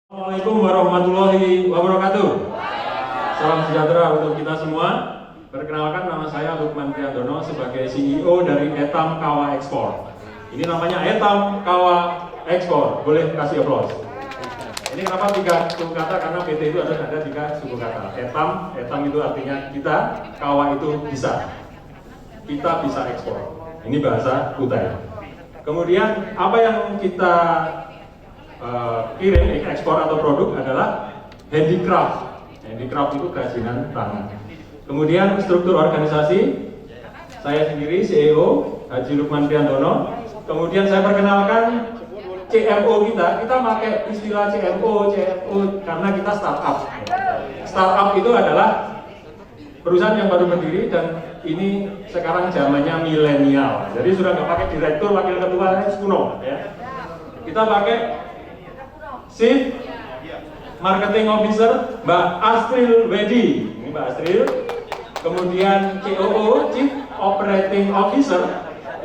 Assalamualaikum warahmatullahi wabarakatuh. Salam sejahtera untuk kita semua. Perkenalkan, nama saya Lukman Priandono sebagai CEO dari Etam Kawa Ekspor. Ini namanya Etam Kawa Ekspor. Boleh kasih aplaus. Ini kenapa 3 suku kata? Karena PT itu harus ada 3 suku kata. Etam itu artinya kita, Kawa itu bisa. Kita bisa ekspor. Ini bahasa Kutai. Kemudian apa yang kita kirim ekspor atau produk adalah handicraft. Handicraft itu kerajinan tangan. Kemudian struktur organisasi, saya sendiri CEO Haji Lukman Priandono. Kemudian saya perkenalkan CMO kita pakai istilah CMO karena kita startup. Startup itu adalah perusahaan yang baru berdiri dan ini sekarang zamannya milenial. Jadi sudah nggak pakai direktur, wakil ketua, kuno ya. Kita pakai Chief Marketing Officer Mbak Astril Wedi. Ini Mbak Astril. Kemudian COO Chief Operating Officer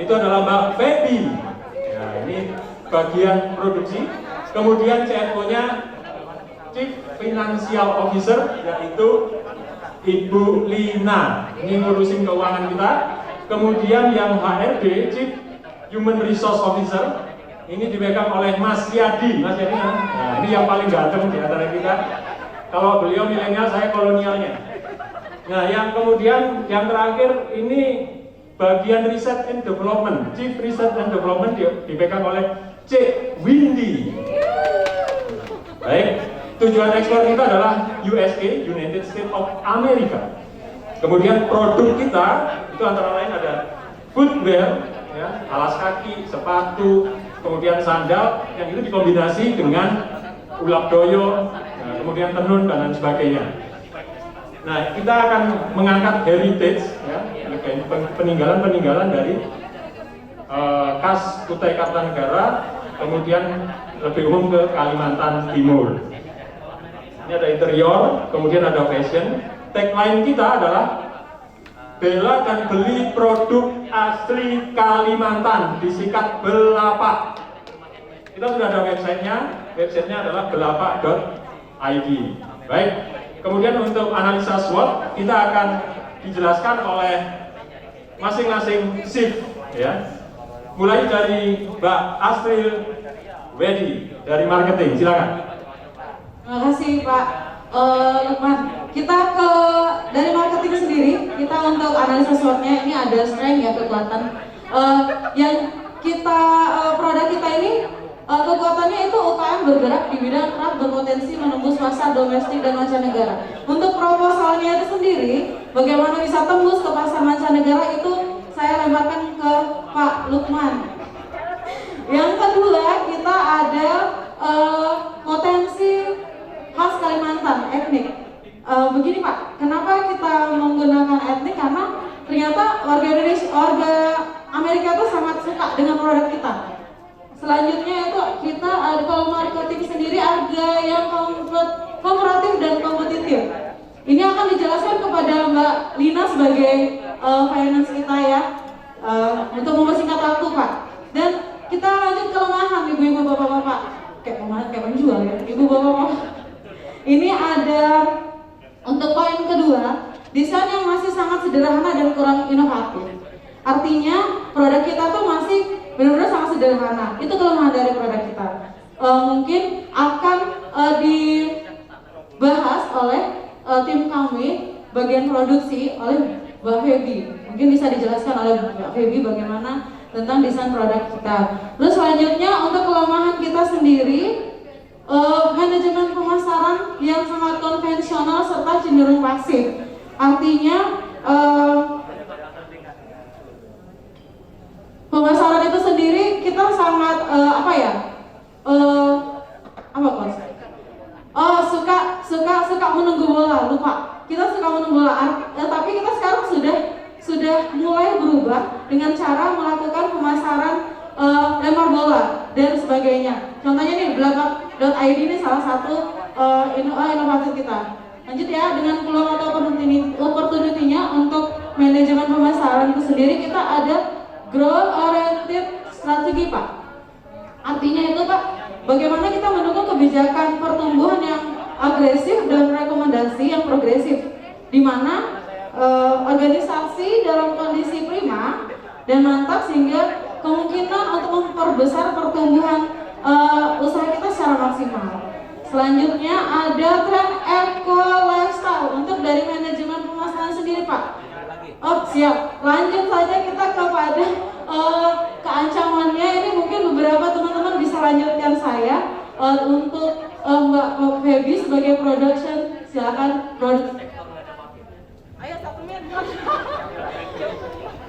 itu adalah Mbak Feby. Ya, ini bagian produksi. Kemudian CFO-nya Chief Financial Officer yaitu Ibu Lina. Ini ngurusin keuangan kita. Kemudian yang HRD Chief Human Resource Officer ini dipegang oleh Mas Yadi. Mas Yadi, nah ini yang paling ganteng di antara kita. Kalau beliau milenial, saya kolonialnya. Nah, yang kemudian yang terakhir ini bagian Research and Development, Chief Research and Development dipegang oleh Cik Windy. Baik, tujuan ekspor kita adalah USA, United States of America. Kemudian produk kita itu antara lain ada footwear, ya, alas kaki, sepatu, kemudian sandal yang itu dikombinasi dengan ulap doyo, nah, kemudian tenun dan lain sebagainya. Nah, kita akan mengangkat heritage, ya, peninggalan dari khas Kutai Kartanegara, kemudian lebih umum ke Kalimantan Timur. Ini ada interior, kemudian ada fashion. Tagline kita adalah bela dan beli produk asli Kalimantan, disikat Belapak. Kita sudah ada websitenya adalah belapak.id. Baik, kemudian untuk analisa SWOT kita akan dijelaskan oleh masing-masing shift, ya. Mulai dari Mbak Astril Wedi dari marketing, silakan. Terima kasih Pak Lukman. Kita dari marketing sendiri, kita untuk analisa SWOT-nya ini ada strength ya, kekuatan. Yang kita produk kita ini kekuatannya itu UKM bergerak di bidang erat berpotensi menembus pasar domestik dan mancanegara. Untuk proposalnya itu sendiri, bagaimana bisa tembus ke pasar mancanegara itu saya lemparkan ke Pak Lukman. Yang kedua, kita ada potensi khas Kalimantan, etnik. Begini Pak, kenapa kita menggunakan etnik? Karena ternyata warga Amerika itu sangat suka dengan produk kita. Selanjutnya itu kita ada, kalau marketing sendiri ada yang kooperatif dan kompetitif. Ini akan dijelaskan kepada Mbak Lina sebagai finance kita ya, untuk mempersingkat waktu Pak. Dan kita lanjut kelemahan ibu-ibu bapak-bapak, kayak penjual ya, ibu bapak-bapak. Ini ada untuk poin kedua, desain yang masih sangat sederhana dan kurang inovatif. Artinya produk kita tuh masih benar-benar sangat sederhana. Itu kelemahan dari produk kita. Mungkin akan dibahas oleh tim kami bagian produksi oleh Mbak Feby. Mungkin bisa dijelaskan oleh Mbak Feby bagaimana tentang desain produk kita. Terus selanjutnya untuk kelemahan kita sendiri, manajemen pemasaran yang sangat konvensional serta cenderung pasif. Artinya pemasaran itu sendiri kita sangat suka menunggu bola, lupa. Kita suka menunggu bola, tapi kita sekarang sudah mulai berubah dengan cara melakukan pemasaran lempar bola dan sebagainya. Contohnya nih, Belapak.id ini salah satu inovasi kita. Lanjut ya, dengan peluang atau opportunity-nya untuk manajemen pemasaran itu sendiri, kita ada growth oriented strategi Pak. Artinya itu Pak, bagaimana kita mendukung kebijakan pertumbuhan yang agresif dan rekomendasi yang progresif, di mana organisasi dalam kondisi prima dan mantap sehingga kemungkinan untuk memperbesar pertumbuhan usaha kita secara maksimal. Selanjutnya ada tren eco lifestyle untuk dari manajemen pemasaran sendiri, Pak. Oh siap, lanjut saja kita kepada keancamannya. Ini mungkin beberapa teman-teman bisa lanjutkan saya untuk Mbak Feby sebagai production, silakan produk. Ayo 1 menit.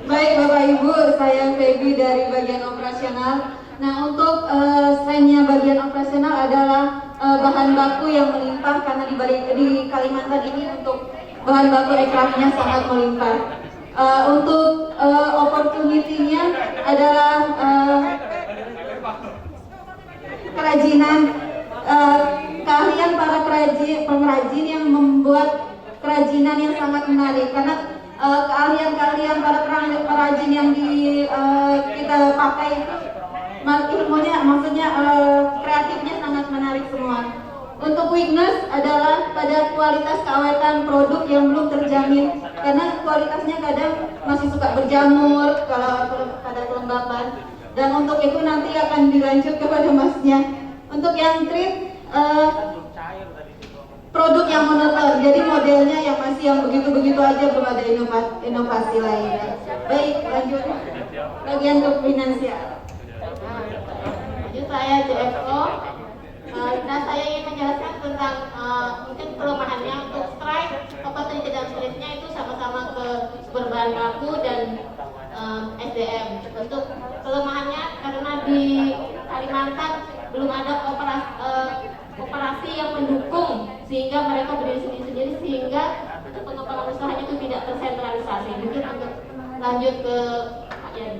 Baik Bapak Ibu, saya Feby dari bagian operasional. Nah untuk strainnya bagian operasional adalah bahan baku yang melimpah karena di Kalimantan ini untuk bahan baku ekrafnya sangat melimpah. Untuk opportunity-nya adalah kerajinan, keahlian para pengrajin yang membuat kerajinan yang sangat menarik, karena keahlian-keahlian para perajin yang kita pakai itu ilmunya, maksudnya kreatifnya sangat menarik semua. Untuk weakness adalah pada kualitas keawetan produk yang belum terjamin, karena kualitasnya kadang masih suka berjamur kalau pada kelembapan, dan untuk itu nanti akan dilanjut kepada masnya. Untuk yang treat produk yang monoton, jadi modelnya yang masih yang begitu-begitu aja, belum ada inovasi lainnya. Baik, lanjut bagian ke finansial. Lanjut saya CFO. Nah, saya ingin menjelaskan tentang mungkin kelemahannya. Untuk strike, opportunity dan threat-nya itu sama-sama ke berbahan baku dan SDM. Untuk kelemahannya karena di Kalimantan belum ada operasi yang mendukung sehingga mereka berdiri sendiri-sendiri, sehingga untuk pengembangan usahanya itu tidak tersentralisasi. Mungkin untuk lanjut ke Pak Yani.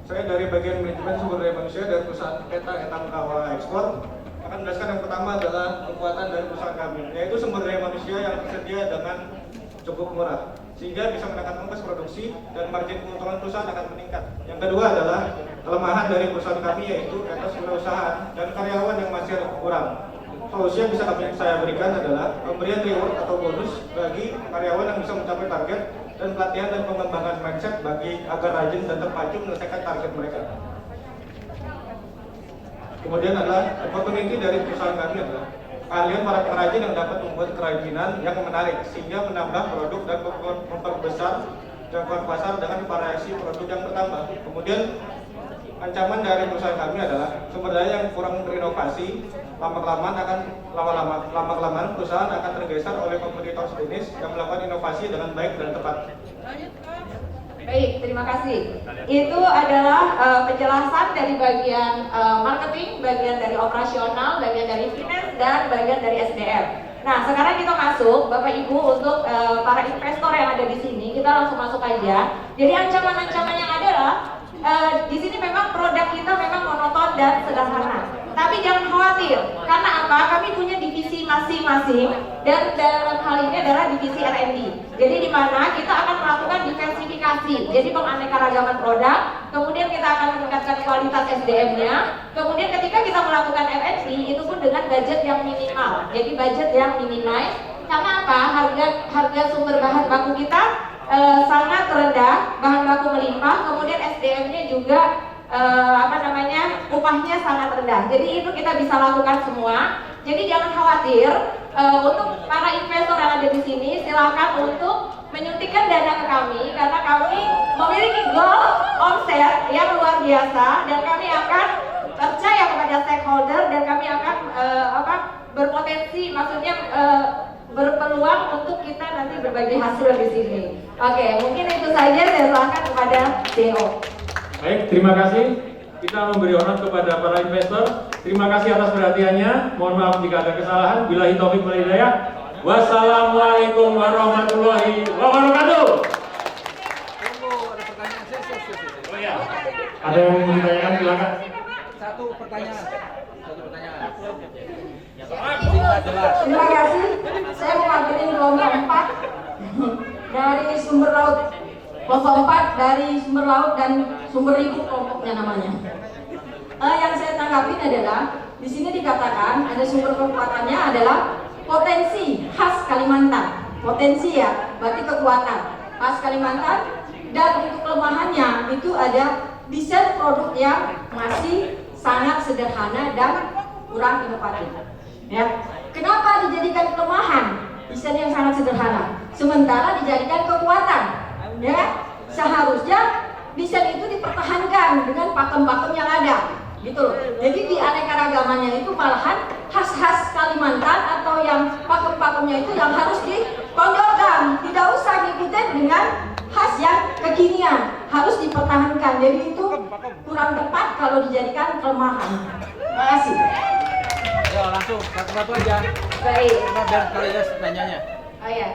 Saya dari bagian manajemen sumber daya manusia dari perusahaan Etam Kawa Ekspor akan menjelaskan yang pertama adalah kekuatan dari perusahaan kami, yaitu sumber daya manusia yang tersedia dengan cukup murah sehingga bisa menekan ongkos produksi dan margin keuntungan perusahaan akan meningkat. Yang kedua adalah kelemahan dari perusahaan kami, yaitu etos kewirausahaan dan karyawan yang masih kurang. Solusi yang bisa saya berikan adalah pemberian reward atau bonus bagi karyawan yang bisa mencapai target, dan pelatihan dan pengembangan mindset bagi agar rajin dan terpacu menyelesaikan target mereka. Kemudian adalah opportunity dari perusahaan kami adalah keahlian para pengrajin yang dapat membuat kerajinan yang menarik sehingga menambah produk dan memperbesar jangkauan pasar dengan variasi produk yang bertambah. Kemudian ancaman dari perusahaan kami adalah sumber daya yang kurang berinovasi. Lama-kelamaan perusahaan akan tergeser oleh kompetitor sejenis yang melakukan inovasi dengan baik dan tepat. Baik, terima kasih. Itu adalah penjelasan dari bagian marketing, bagian dari operasional, bagian dari finance, dan bagian dari SDM. Nah, sekarang kita masuk, Bapak Ibu, untuk para investor yang ada di sini. Kita langsung masuk aja. Jadi ancaman-ancaman yang adalah di sini memang produk kita memang monoton dan sederhana. Tapi jangan khawatir, karena apa? Kami punya divisi masing-masing, dan dalam hal ini adalah divisi R&D. Jadi di mana kita akan melakukan diversifikasi, jadi penganeka-ragaman produk. Kemudian kita akan meningkatkan kualitas SDM-nya. Kemudian ketika kita melakukan R&D, itu pun dengan budget yang minimal. Jadi budget yang minimize. Karena apa? Harga sumber bahan baku kita sangat rendah, bahan baku melimpah. Kemudian SDM-nya juga upahnya sangat rendah. Jadi itu kita bisa lakukan semua. Jadi jangan khawatir. Untuk para investor yang ada di sini, silakan untuk menyuntikkan dana ke kami, karena kami memiliki goal omset yang luar biasa, dan kami akan percaya kepada stakeholder, dan kami akan berpotensi, maksudnya berpeluang untuk kita nanti berbagi hasil di sini. Oke, mungkin itu saja. Saya silakan kepada CEO. Baik, terima kasih. Kita memberi hormat kepada para investor. Terima kasih atas perhatiannya. Mohon maaf jika ada kesalahan. Billahi taufik wal hidayah. Wassalamualaikum warahmatullahi wabarakatuh. Tunggu, ada pertanyaan. Oh ya, ada yang mau ditanyakan, silakan. Satu pertanyaan. Terima kasih. Saya mewakili kelompok 4 dari sumber laut. Kelompok 4 dari sumber laut dan sumber ibu kelompoknya namanya. yang saya tanggapin adalah di sini dikatakan ada sumber kekuatannya adalah potensi khas Kalimantan. Potensi ya, berarti kekuatan khas Kalimantan. Dan untuk kelemahannya itu ada desain produk yang masih sangat sederhana dan kurang inovatif. Ya, kenapa dijadikan kelemahan? Desain yang sangat sederhana, sementara dijadikan kekuatan. Ya, seharusnya desain itu dipertahankan dengan pakem-pakem yang ada, gitu loh. Jadi di aneka-ragamannya itu malahan khas-khas Kalimantan atau yang pakem-pakemnya itu yang harus ditonjolkan. Tidak usah ngikutin dengan khas yang kekinian, harus dipertahankan. Jadi itu kurang tepat kalau dijadikan kelemahan. Terima kasih. Ya langsung satu-satu aja. Baik. Karena biar kalian nanyanya. Oh ya.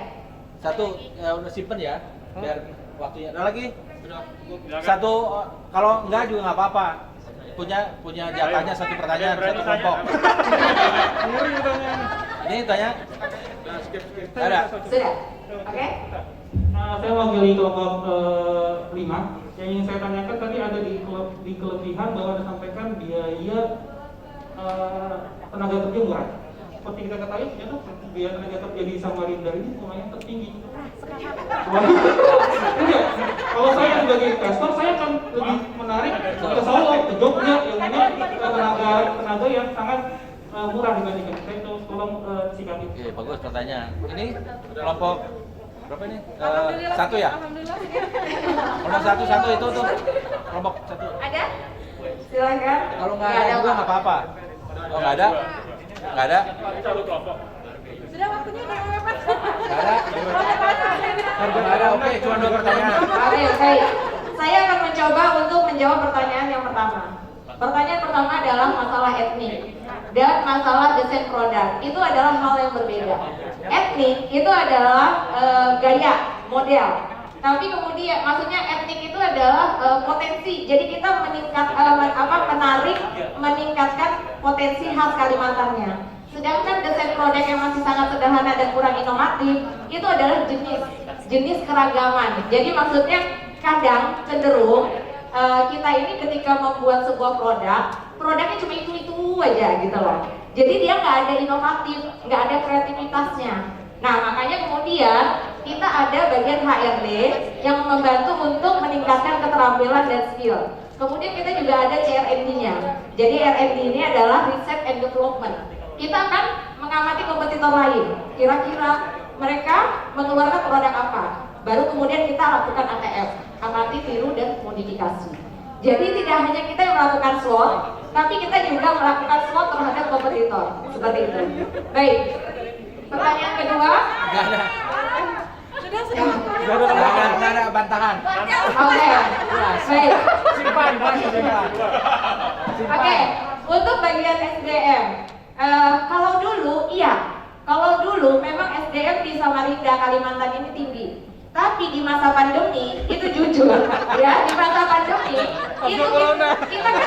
Satu udah simpen ya, biar waktunya. Ada lagi? Satu kalau enggak juga nggak apa-apa. Punya jatahnya satu pertanyaan, satu kelompok. Ini tanya. Ada. Sudah. Oke. Saya mewakili kelompok 5. Yang ingin saya tanyakan tadi ada di kelebihan bahwa Anda sampaikan biaya tenaga kerja murah. Seperti kita ketahui, ternyata biaya tenaga kerja di Samarinda ini lumayan tertinggi. Enggak, kalau saya sebagai investor, saya akan lebih menarik ke Solo, ke Jogja, yang mana tenaga yang sangat murah dibandingkan. Saya itu tolong sikapi. Oke, bagus pertanyaan. Ini kelompok berapa ini? Satu ya? Udah satu itu tuh kelompok satu. Ada? Silakan. Kalau nggak ada juga nggak apa-apa. Oh nggak ada? Nggak ada? Sudah waktunya udah mepet. Nggak ada? Nggak ada. Oke, cuma 2 pertanyaan. Oke, baik. Saya akan mencoba untuk menjawab pertanyaan yang pertama. Pertanyaan pertama adalah masalah etnik dan masalah desain produk. Itu adalah hal yang berbeda. Etnik itu adalah gaya, model. Tapi kemudian maksudnya etnik itu adalah potensi. Jadi kita meningkatkan potensi khas Kalimantannya. Sedangkan desain produk yang masih sangat sederhana dan kurang inovatif itu adalah jenis keragaman. Jadi maksudnya kadang cenderung kita ini ketika membuat sebuah produknya cuma itu aja gitu loh. Jadi dia nggak ada inovatif, nggak ada kreativitasnya. Nah makanya kemudian kita ada bagian HRD yang membantu untuk meningkatkan keterampilan dan skill. Kemudian kita juga ada CRND-nya. Jadi R&D ini adalah Research and Development. Kita akan mengamati kompetitor lain. Kira-kira mereka mengeluarkan produk apa? Baru kemudian kita lakukan ATF, amati, tiru, dan modifikasi. Jadi tidak hanya kita yang melakukan SWOT, tapi kita juga melakukan SWOT terhadap kompetitor. Seperti itu. Baik. Pertanyaan kedua. Nggak ada. Nggak ada bantahan. Oke. Baik. Simpan. Oke. Untuk bagian SDM, kalau dulu memang SDM di Samarinda Kalimantan ini tinggi. Tapi di masa pandemi itu jujur, ya di masa pandemi itu kita kan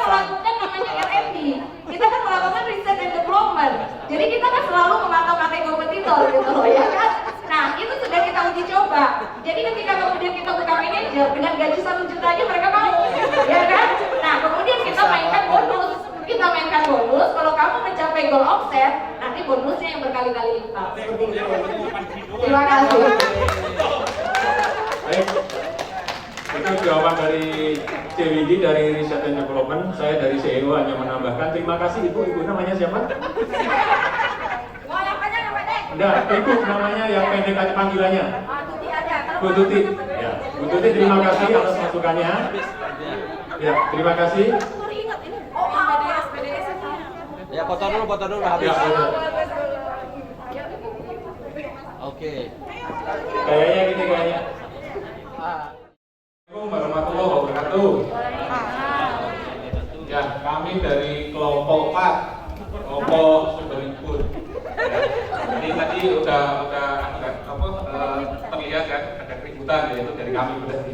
melakukan namanya R&D, kita kan melakukan research and development. Jadi kita kan selalu memata-matai kompetitor gitu loh ya kan. Nah itu sudah kita uji coba. Jadi ketika kemudian kita buka manajer dengan gaji 1 juta aja mereka mau, ya kan. Nah kemudian kita mainkan bonus. Kalau kamu mencapai goal offset, nanti bonusnya yang berkali-kali lipat. Seperti itu. Terima kasih. Baik, itu jawaban dari CWD dari Research and Development. Saya dari CEO hanya menambahkan terima kasih Ibu. Ibu namanya siapa? Wah, yang panjang yang pendek. Enggak, Ibu namanya yang pendek aja panggilannya. Tuti aja. Bu Tuti. Ya, Bu Tuti terima kasih atas masukannya. Ya, terima kasih. Ya foto dulu habis. Ya, betul. Oke. Kayaknya gini kayaknya. Assalamualaikum warahmatullahi wabarakatuh. Ya, kami dari kelompok 4, kelompok sumber input. Ya. Jadi tadi udah terlihat kan ada keributan yaitu dari kami berarti.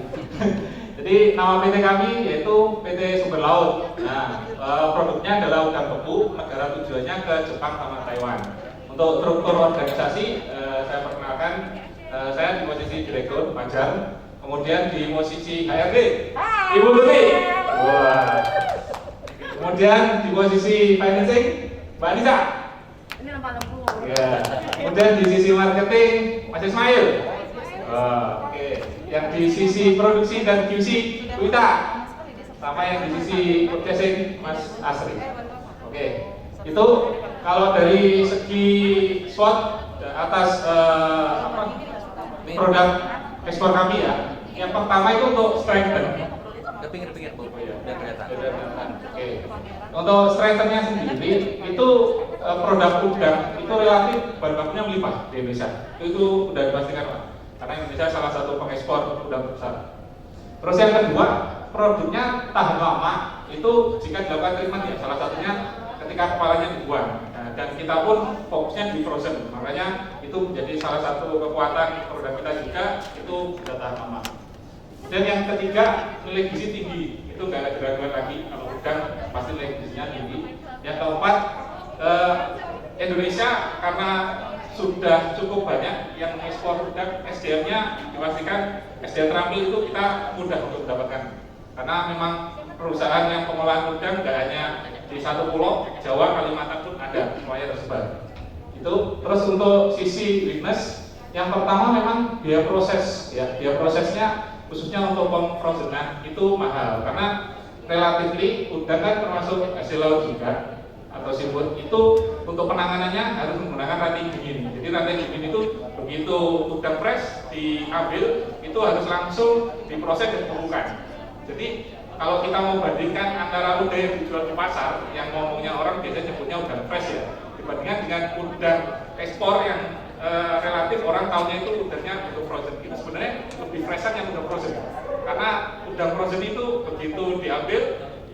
Jadi nama PT kami yaitu PT Sumber Laut. Nah, produknya adalah udang beku, negara tujuannya ke Jepang sama Taiwan. Untuk struktur organisasi, saya perkenalkan, saya di posisi direktur Pajar, kemudian di posisi HRD, Ibu Tuti. Wah. Kemudian di posisi financing, Mbak Anissa. Ini lemah-lembu. Ya. Kemudian di sisi marketing, Mas Ismail. Oke. Yang di sisi produksi dan QC, Bu Ita. Sama yang di sisi purchasing, Mas Asri. Oke. Itu kalau dari segi SWOT atas produk ekspor kami ya. Yang pertama itu untuk strengthen. Pinggir-pinggir Bu, Iya. udah kelihatan. Oke. Untuk strengthen-nya sendiri itu produk udang itu relatif bahan bakunya melimpah di Indonesia. Itu udah dipastikan Pak. Karena Indonesia salah satu pengekspor udang besar. Terus yang kedua, produknya tahan lama itu jika dilakukan treatment ya. Salah satunya ketika kepalanya dibuang. Nah, dan kita pun fokusnya di frozen. Makanya itu menjadi salah satu kekuatan produk kita juga itu sudah tahan lama. Dan yang ketiga, nilai gizi tinggi. Itu nggak ada keraguan lagi, kalau udang pasti nilai gizinya tinggi. Yang keempat, Indonesia karena sudah cukup banyak yang ekspor udang, SDM-nya dipastikan SDM terampil itu kita mudah untuk mendapatkan. Karena memang perusahaan yang pengolahan udang nggak hanya di satu pulau, Jawa, Kalimantan pun ada, semuanya tersebar. Itu terus untuk sisi weakness, yang pertama memang biaya proses, ya biaya prosesnya khususnya untuk pemfrozenan itu mahal karena relatively udang kan termasuk hasil laut juga atau seafood itu untuk penanganannya harus menggunakan rantai dingin. Jadi rantai dingin itu begitu udang fresh diambil itu harus langsung diproses dan dibekukan. Jadi kalau kita mau bandingkan antara udang yang dijual di pasar yang ngomongnya orang biasanya nyebutnya udang fresh ya dibandingkan dengan udang ekspor yang relatif orang tahunya itu udangnya untuk frozen. Itu sebenarnya lebih freshan yang udah frozen. Karena udang frozen itu begitu diambil,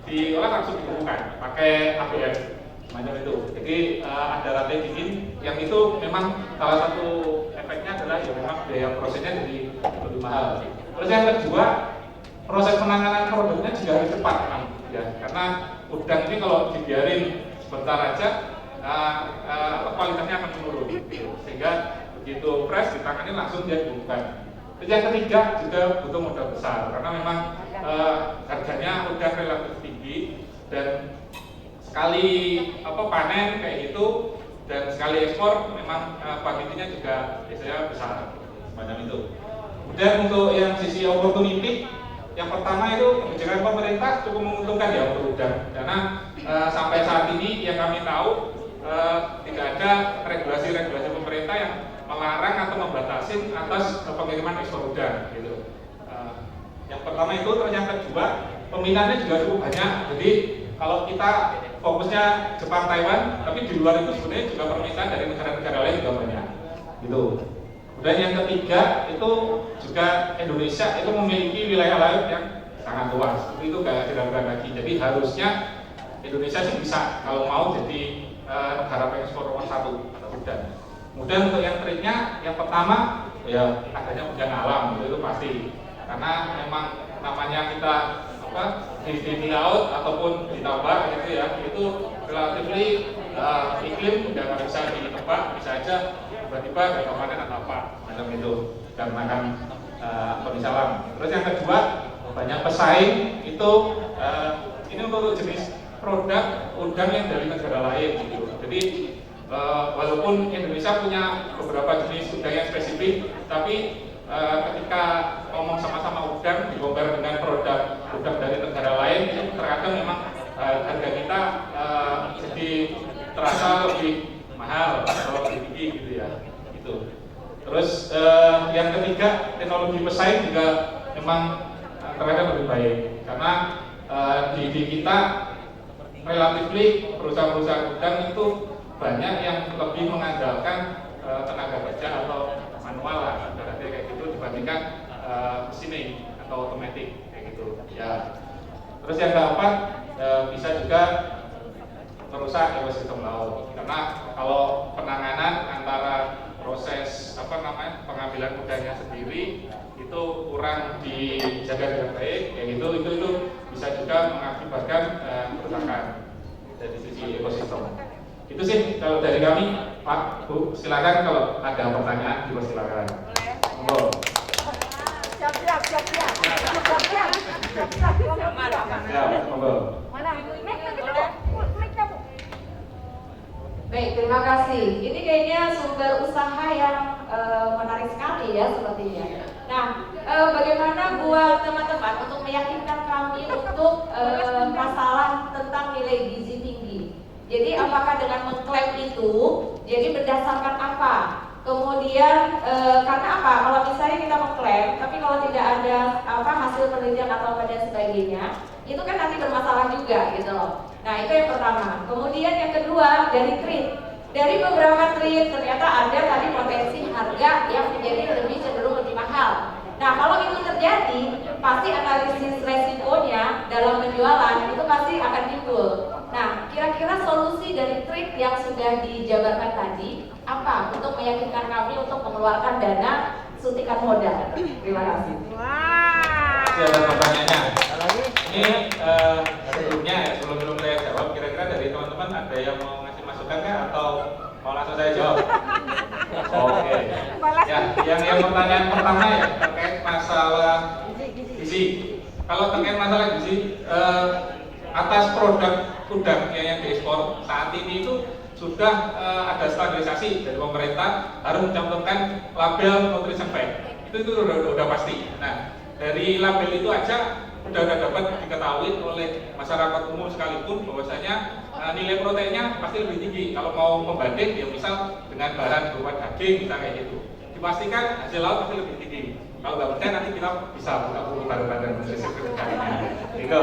diolah langsung dibekukan pakai ABF semacam itu. Jadi ada rantai dingin yang itu memang salah satu efeknya adalah ya memang biaya prosesnya jadi lebih mahal. Terus yang kedua, proses penanganan produknya juga harus cepat memang ya. Karena udang ini kalau dibiarin sebentar aja kualitasnya akan menurun sehingga begitu fresh ditangani langsung dia dibekukan. Terus yang ketiga juga butuh modal besar karena memang harganya udah relatif tinggi dan sekali panen kayak gitu dan sekali ekspor memang kuantitinya juga biasanya besar semacam itu. Kemudian untuk yang sisi opportunity, yang pertama itu kebijakan pemerintah cukup menguntungkan ya untuk udang karena sampai saat ini yang kami tahu tidak ada regulasi-regulasi pemerintah yang melarang atau membatasi atas pengiriman ekspor udang gitu. Yang pertama itu, terus yang kedua peminatnya juga cukup banyak. Jadi kalau kita fokusnya Jepang, Taiwan, tapi di luar itu sebenarnya juga permintaan dari negara-negara lain juga banyak gitu. Dan yang ketiga itu juga Indonesia itu memiliki wilayah laut yang sangat luas. Itu gak diragukan lagi. Jadi harusnya Indonesia sih bisa kalau mau jadi negara pengekspor nomor 1 atau udang. Kemudian untuk yang triknya, yang pertama ya adanya bencana alam itu pasti. Karena memang namanya kita di laut ataupun di tambak gitu ya, itu relatively iklim udah nggak bisa ditebak, bisa aja tiba-tiba gagal panen atau apa macam itu dikarenakan kondisi alam. Terus yang kedua banyak pesaing itu ini untuk jenis produk udang yang dari negara lain gitu. Jadi walaupun Indonesia punya beberapa jenis udang yang spesifik, tapi ketika ngomong sama-sama udang dikompar dengan produk udang dari negara lain itu terkadang memang harga kita jadi terasa lebih mahal atau lebih tinggi gitu ya. Itu. Terus yang ketiga teknologi pesaing juga memang terkadang lebih baik karena di kita relatifly perusahaan-perusahaan udang itu banyak yang lebih mengandalkan tenaga kerja atau manual lah, berarti kayak gitu dibandingkan mesin atau otomatis kayak gitu ya. Terus yang keempat bisa juga merusak ekosistem laut karena kalau penanganan antara proses pengambilan udangnya sendiri itu kurang dijaga dengan baik kayak gitu itu bisa juga mengakibatkan kerusakan dari sisi ekosistem. Itu sih kalau dari kami, Pak, Bu, silakan kalau ada pertanyaan dipersilakan. Monggo. Ya, monggo. Baik, terima kasih. Ini kayaknya sumber usaha yang menarik sekali ya sepertinya. Nah, bagaimana buat teman-teman untuk meyakinkan kami untuk masalah tentang nilai gizi tinggi? Jadi apakah dengan mengklaim itu, jadi berdasarkan apa? Kemudian karena apa? Kalau misalnya kita mengklaim, tapi kalau tidak ada hasil penelitian atau dan sebagainya, itu kan nanti bermasalah juga gitu loh. Nah itu yang pertama. Kemudian yang kedua dari treat. Dari beberapa treat ternyata ada tadi potensi harga yang menjadi cenderung lebih mahal. Nah kalau itu terjadi, pasti analisis resikonya dalam penjualan itu pasti akan timbul. Nah kira-kira solusi dari treat yang sudah dijabarkan tadi apa untuk meyakinkan kami untuk mengeluarkan dana suntikan modal? Terima kasih. Masih ada pertanyaannya. Ini sebelumnya ya, sebelum saya jawab, kira-kira dari teman-teman ada yang mau ngasih masukan nggak atau mau langsung saya jawab? Oke. Ya, yang pertanyaan pertama ya terkait masalah gizi. Kalau terkait masalah gizi, atas produk udang yang diekspor saat ini itu sudah ada standarisasi dari pemerintah harus mencantumkan label nutrition fact. Itu udah pasti. Nah, dari label itu aja udah dapat diketahui oleh masyarakat umum sekalipun bahwasanya nilai proteinnya pasti lebih tinggi. Kalau mau membanding ya misal dengan bahan berupa daging bisa kayak gitu, dipastikan hasil laut pasti lebih tinggi. Kalau nggak percaya nanti kita bisa buka buku baru-baru nutrisi vegetarian. Itu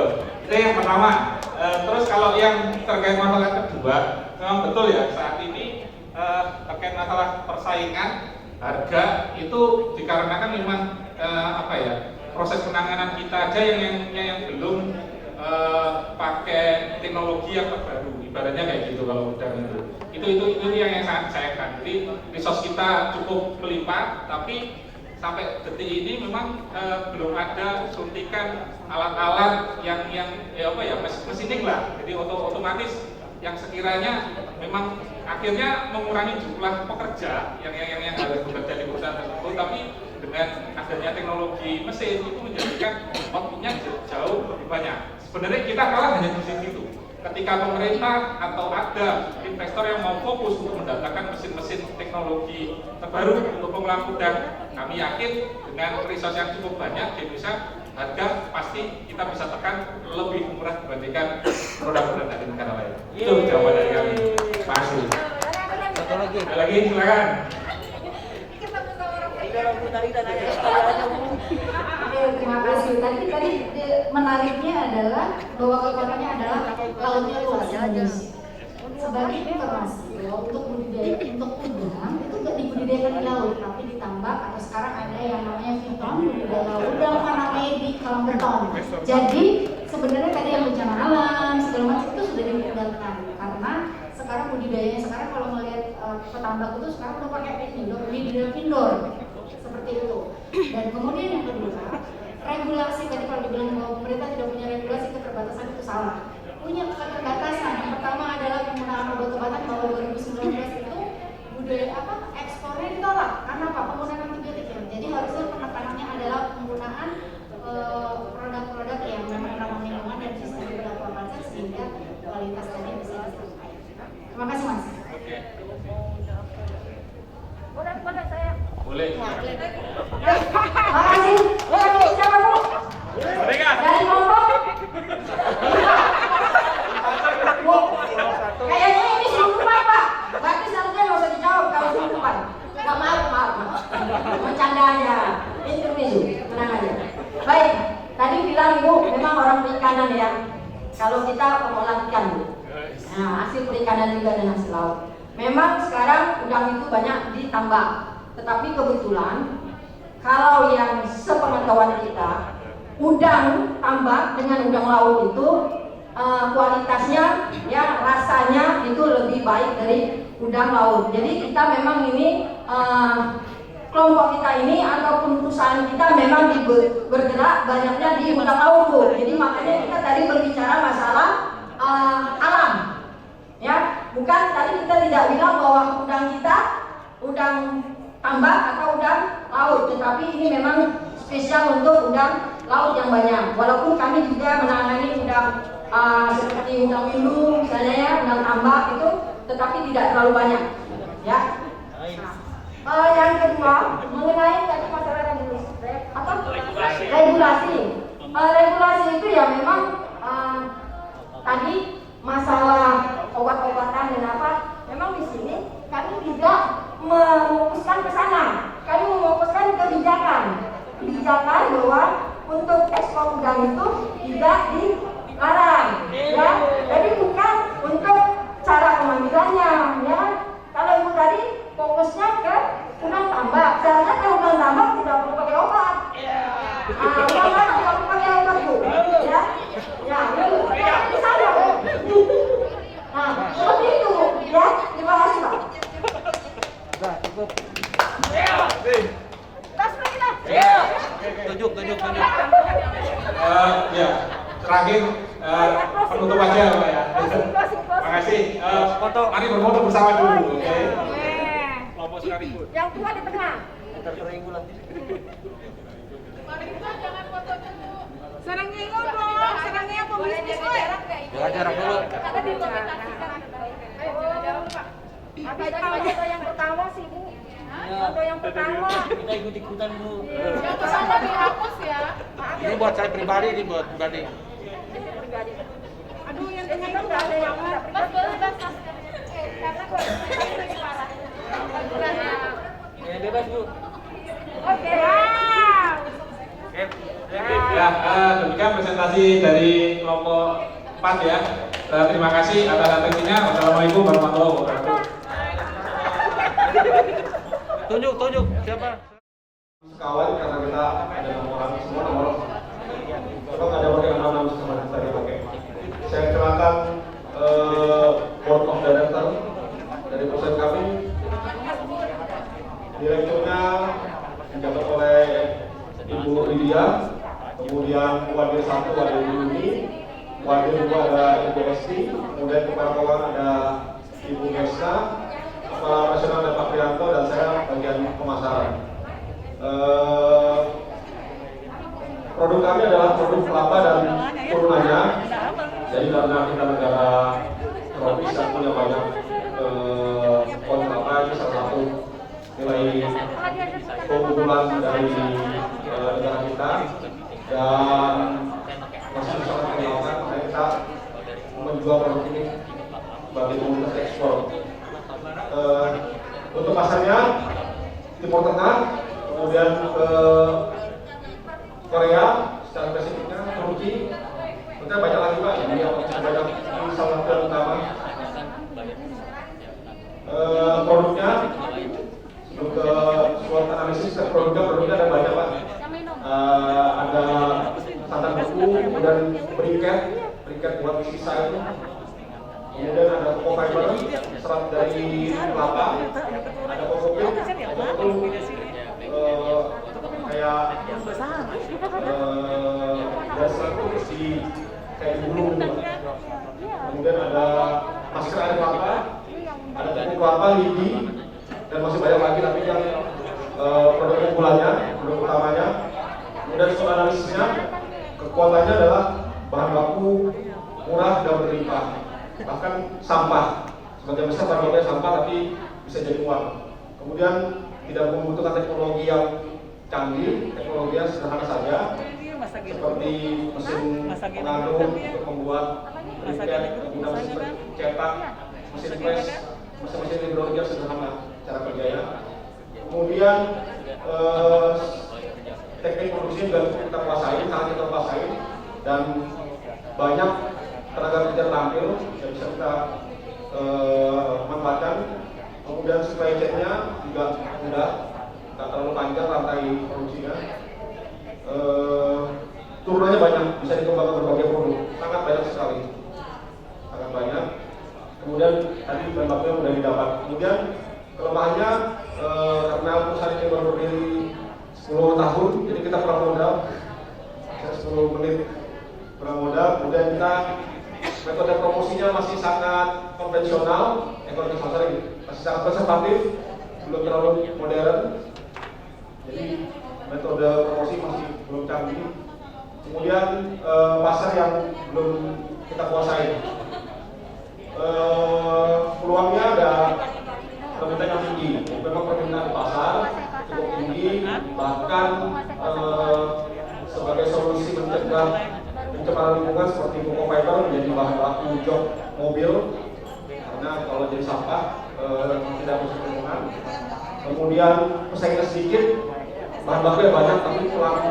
yang pertama. Terus kalau yang terkait masalah kedua, memang betul ya saat ini terkait masalah persaingan harga itu dikarenakan memang proses penanganan kita aja yang belum pakai teknologi yang terbaru, ibaratnya kayak gitu kalau udang itu yang sangat disayangkan. Jadi resource kita cukup melimpah, tapi sampai detik ini memang belum ada suntikan alat-alat yang mesinik lah, jadi otomatis yang sekiranya memang akhirnya mengurangi jumlah pekerja yang harus bekerja di perusahaan tersebut, tapi dengan adanya teknologi mesin itu menjadikan waktunya jauh lebih banyak. Sebenarnya kita kalah hanya di situ. Ketika pemerintah atau ada investor yang mau fokus untuk mendatangkan mesin-mesin teknologi terbaru untuk pengolahan udang, kami yakin dengan resource yang cukup banyak di Indonesia, harga pasti kita bisa tekan lebih murah dibandingkan produk-produk dari negara lain. Itu jawaban dari kami. Masih. Satu lagi. Ada lagi, silakan. Terima kasih. Tadi menariknya adalah bahwa kekuatannya adalah lautnya luas Indonesia. Sebagai informasi untuk budidaya untuk udang itu nggak dibudidayakan di laut, tapi ditambak atau sekarang ada yang namanya fiton budidaya udang faname di kolam beton. Jadi sebenarnya tadi yang bencana alam segala macam itu sudah ditinggalkan karena sekarang budidayanya sekarang kalau melihat petambak itu sekarang udah pakai budidaya indoor seperti itu. Dan kemudian yang kedua, regulasi tadi kalau dibilang bahwa pemerintah tidak punya regulasi, keterbatasan itu salah. Punya keterbatasan. Yang pertama adalah penggunaan obat-obatan bahwa 2019 itu ekspornya ditolak karena apa? Penggunaan antibiotik. Jadi harusnya penekanannya adalah penggunaan produk-produk yang memang ramah lingkungan dan sistem berlaku sehingga kualitas tadi bisa dicapai. Terima kasih Mas. Boleh. Makasih. Siapa Bu? Dari Hongkong. Bu, kayaknya ini sungguhan Pak. Berarti seharusnya nggak usah dijawab kalau sungguhan. Nggak maaf. Bercanda aja. Intermezzo, tenang aja. Baik, tadi bilang Ibu memang orang perikanan ya. Kalau kita pengolah ikan Bu. Nah, hasil perikanan juga dan hasil laut. Memang sekarang udang itu banyak ditambak. Tetapi kebetulan kalau yang sepengetahuan kita, udang tambak dengan udang laut itu kualitasnya ya rasanya itu lebih baik dari udang laut. Jadi kita memang ini kelompok kita ini ataupun perusahaan kita memang bergerak banyaknya di udang laut Bu. Jadi makanya kita tadi berbicara masalah alam. Ya, bukan tadi kita tidak bilang bahwa udang kita udang tambak atau udang laut, tetapi ini memang spesial untuk udang laut yang banyak. Walaupun kami juga menangani udang seperti udang windu misalnya ya, udang tambak itu, tetapi tidak terlalu banyak. Ya. Yang kedua mengenai tadi masalah regulasi. Regulasi itu ya memang tadi masalah obat-obatan dan apa, memang di sini kami tidak memutuskan ke sana. Kami memutuskan kebijakan bahwa untuk ekspor udang itu tidak dilarang, ya. Jadi bukan untuk cara pengambilannya, ya. Kalau ibu tadi fokusnya ke udang tambak, seharusnya kalau udang tambak tidak perlu pakai obat. Udang tambak tidak perlu pakai obat bu, ya. Ya, itu saja. Nah, seperti itu, ya. Terima kasih pak. Cukup. Tunjuk. Ya, terakhir penutup aja Pak ya. Terima kasih. Mari berfoto bersama dulu. Oke. Yang tua di tengah. Sarangnya dong, sarangnya pembisnis oi. Jarak dulu. Foto yang pertama sih bu. Foto yang pertama. Kita ikut-ikutan dulu. Yang kesana dihapus ya. Ini buat saya pribadi, ini buat pribadi. Aduh, yang tengah itu nggak ada yang bas. Karena kok lagi parah. Bebas bu. Oke. Ya, demikian presentasi dari kelompok 4 ya. Terima kasih atas atensinya. Wassalamualaikum warahmatullahi wabarakatuh. Tunjuk siapa? Kawan, karena kita ada nomor semua nomor. Coba ada pakai nama sama tadi pakai. Saya kenalkan board of director dari perusahaan kami. Direkturnya dijabat oleh Ibu Lydia, kemudian Wadir 1 ada Ibu Yuni, Wadir 2 ada Ibu Esti, kemudian kepala keuangan ada Ibu Gesna, kepala operasional ada Pak Prianto, dan saya bagian pemasaran. Produk kami adalah produk kelapa dan turunannya. Jadi karena kita negara tropis yang punya banyak pohon kelapa, ini salah satu nilai keunggulan dari negara kita dan masih sangat mengenalkan, makanya kita menjual produk ini sebagai komoditas ekspor. Untuk pasarnya Timur Tengah, kemudian ke Korea, secara spesifiknya Turki, kita banyak lagi pak, ini yang banyak, ini salah satu yang utama. Produknya untuk SWOT analisis produknya ada banyak pak. Ada santan beku, kemudian beriket buat sisa itu. Kemudian ada coco fiber, serat dari kelapa, ada kokopit, itu kayak dasar di kayak bulu. Kemudian ada masker air kelapa, ada tepung kelapa, lidi, dan masih banyak lagi, tapi yang produk unggulannya, produk utamanya. Kemudian soal analisisnya, kekuatannya adalah bahan baku murah dan berlimpah, bahkan sampah, sebagian besar bahan bakunya sampah tapi bisa jadi uang. Kemudian tidak membutuhkan teknologi yang canggih, teknologi yang sederhana saja, seperti mesin pengaduk untuk membuat beriket, kemudian mesin cetak, mesin press, mesin hidrolik yang sederhana cara kerjanya. Kemudian teknik produksi juga kita kuasai, sangat kita kuasai, dan banyak tenaga kerja tampil yang bisa kita manfaatkan. Kemudian supply chain-nya juga mudah, tidak terlalu panjang rantai produksinya. Turunannya banyak, bisa dikembangkan berbagai produk, sangat banyak sekali, sangat banyak. Kemudian tadi bahan bakunya mudah didapat. Kemudian kelemahannya karena perusahaan ini baru berdiri 10 tahun, jadi kita kurang modal, 10 menit kurang modal. Kemudian kita metode promosinya masih sangat konvensional, ekonomi pasar ini masih sangat konservatif, belum terlalu modern. Jadi metode promosi masih belum canggih. Kemudian pasar yang belum kita kuasai. Peluangnya ada permintaan yang tinggi. Memang permintaan di pasar cukup tinggi, bahkan sebagai solusi mencegah pencemaran lingkungan seperti pupuk fiber menjadi bahan baku jok mobil, karena kalau jadi sampah tidak merusak lingkungan. Kemudian persaingan sedikit, bahan bakunya banyak tapi pelaku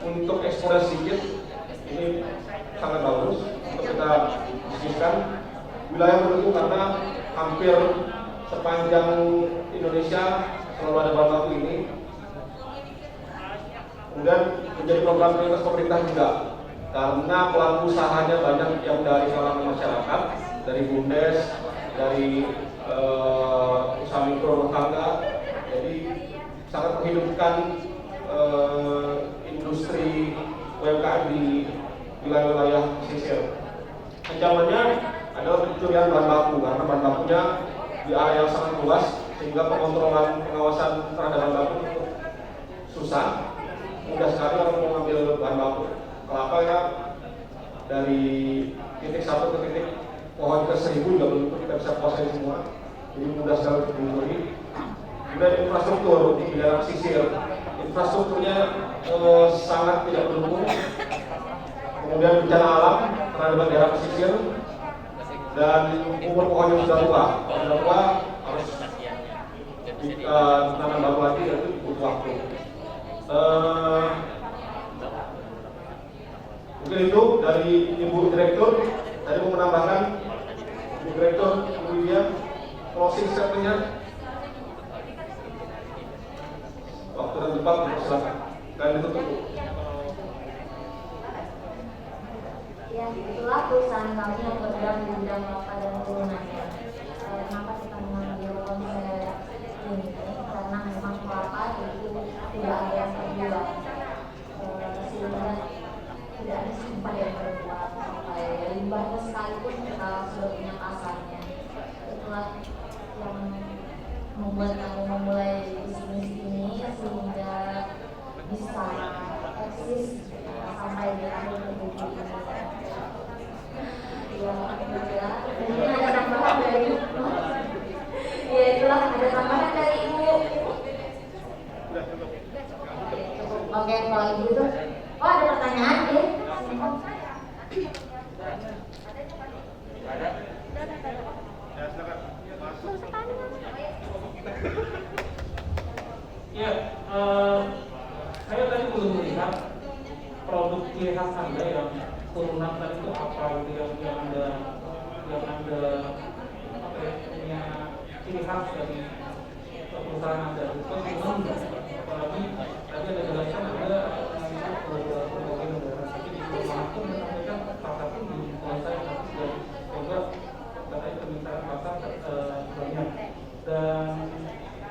untuk ekspor sedikit. Ini sangat bagus untuk kita bisniskan. Wilayah pendukung karena hampir sepanjang Indonesia selalu ada bahan baku ini. Kemudian menjadi program prioritas pemerintah juga, karena pelaku usahanya banyak yang dari kalangan masyarakat, dari BUMDes, dari usaha mikro rumah tangga, jadi sangat menghidupkan industri UMKM di wilayah-wilayah pesisir. Ancamannya adalah pencurian bahan baku, karena bahan bakunya di area yang sangat luas, sehingga pengontrolan pengawasan terhadap bahan baku susah. Mudah sekali orang mau ngambil bahan baku kelapa ya, dari titik satu ke titik pohon ke 1000 juga belum tentu kita bisa kuasai semua, jadi mudah sekali untuk dicuri. Kemudian infrastruktur di daerah pesisir, infrastrukturnya sangat tidak mendukung. Kemudian bencana alam terhadap daerah pesisir, dan umur pohon yang sudah tua, harus ditanam baru lagi, itu butuh waktu. Mungkin itu dari Ibu Direktur. Tadi mau menambahkan Ibu Direktur, Ibu Widya, closing statement-nya. Waktu dan tempat silakan. Kalian ditutup. Ya, itulah perusahaan kami yang bergerak di bidang kelapa dan turunannya. Kenapa kita mengambil konsep ini? Karena memang kelapa itu tidak ada yang terjual, sehingga tidak ada sampah yang terbuat, sampai limbahnya sekalipun kita sudah punya pasarnya. Itulah yang membuat kami memulai bisnis ini sehingga bisa eksis sampai di akhir hidup ini. Ya, mungkin ada tambahan dari Ibu. Ya, itulah ada tambahan dari Ibu. Oke, kalau Ibu itu, oh ada pertanyaan ya? Ya, saya tadi belum melihat produk ciri khas Anda yang turunan tadi itu apa gitu, yang anda apa ya, punya ciri khas dari perusahaan Anda itu belum. Apalagi tadi ada jelaskan ada berbagai negara, tapi di manapun menyampaikan pasar pun dikuasai, tapi sudah coba katanya permintaan pasar banyak. Dan